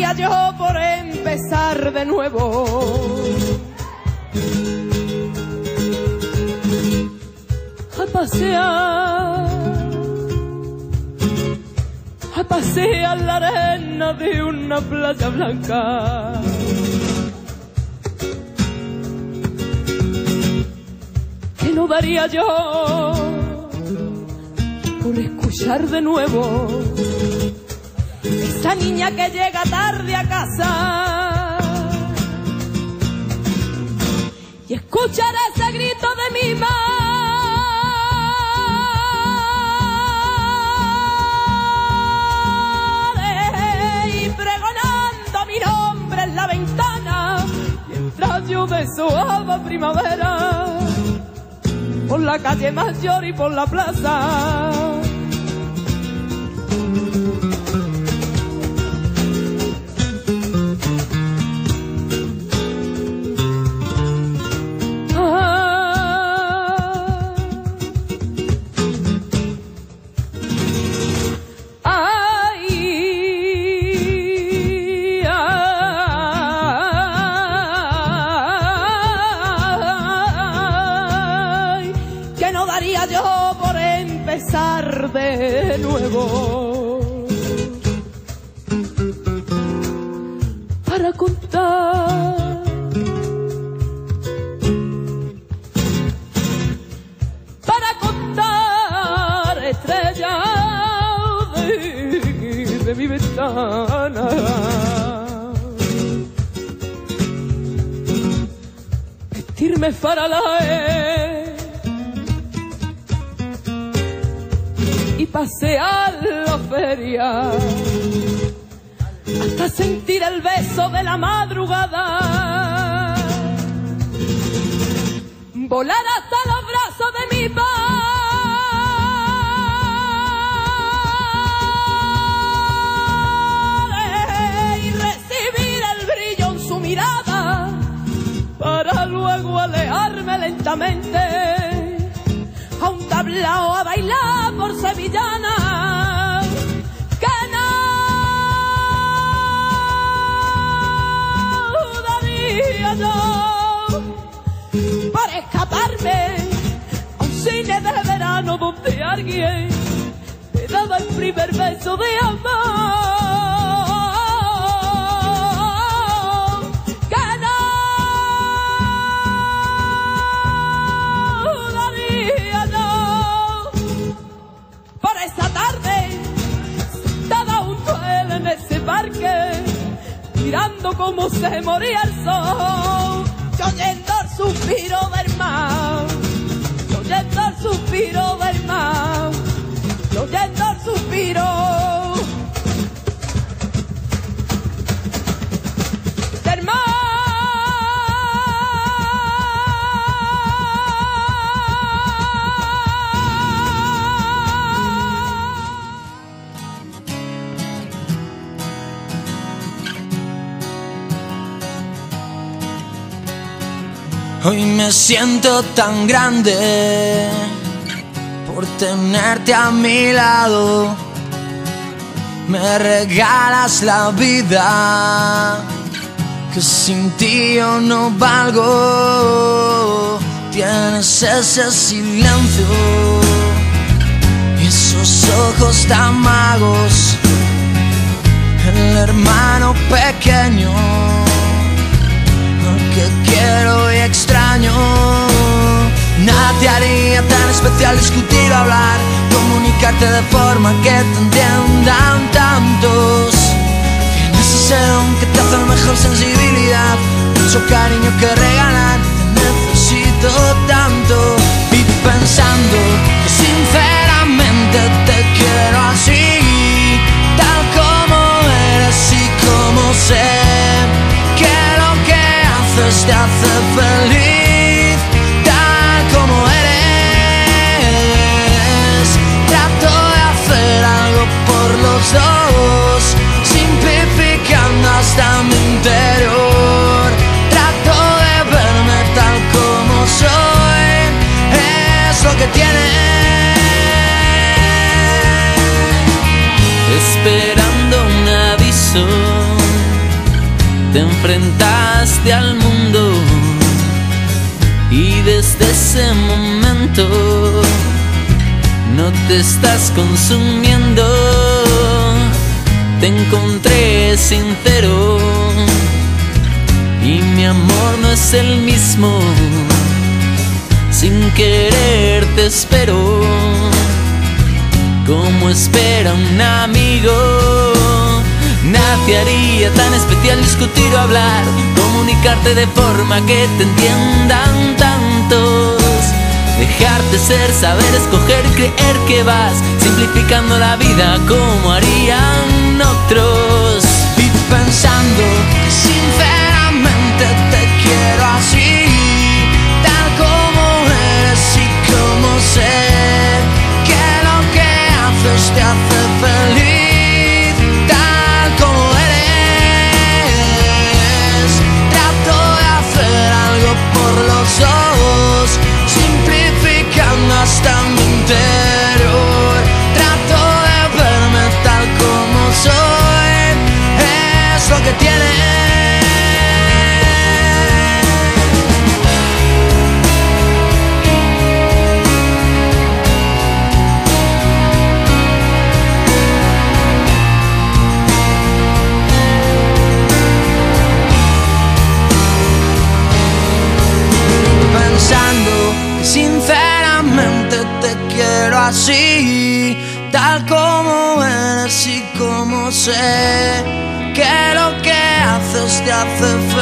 daría yo por empezar de nuevo? A pasear la arena de una playa blanca. Que no daría yo por escuchar de nuevo esa niña que llega tarde a casa y escuchar ese grito de mi madre y pregonando mi nombre en la ventana mientras yo desoaba primavera por la calle Mayor y por la plaza. Yo por empezar de nuevo para contar estrellas de mi ventana, vestirme faralae y pasear la feria hasta sentir el beso de la madrugada, volar hasta los brazos de mi padre y recibir el brillo en su mirada para luego alejarme lentamente a un tablao a bailar por sevillana, que no daría yo por escaparme a un cine de verano donde alguien me daba el primer beso de amor. Mirando cómo se moría el sol, yo oyendo el suspiro del mar, yo oyendo el suspiro del mar, yo oyendo el suspiro del mar. Hoy me siento tan grande por tenerte a mi lado. Me regalas la vida, que sin ti yo no valgo. Tienes ese silencio y esos ojos tan magos, el hermano pequeño que quiero y extraño. Nada te haría tan especial discutir o hablar, comunicarte de forma que te entiendan tantos. Tienes ese don que te hace mejor sensibilidad, mucho cariño que regalar, te necesito tanto. Y pensando que sinceramente te quiero así, tal como eres y como sé que lo que te hace feliz, tal como eres. Trato de hacer algo por los dos, simplificando hasta mi interior. Trato de verme tal como soy, es lo que tiene. Esperando un aviso te enfrentaste al mundo y desde ese momento no te estás consumiendo. Te encontré sincero y mi amor no es el mismo. Sin querer te espero, como espera un amigo. Nadie haría tan especial discutir o hablar, comunicarte de forma que te entiendan tantos. Dejarte ser, saber escoger, creer que vas simplificando la vida como harían otros. Y pensando que sinceramente te quiero así, tal como eres y como sé que lo que haces te hace feliz, tal como eres. Trato de hacer algo por los dos, simplificando hasta mi interior. Trato de verme tal como soy, es lo que tiene. Pensando que sinceramente te quiero así, tal como eres y como sé que lo que haces te hace feliz.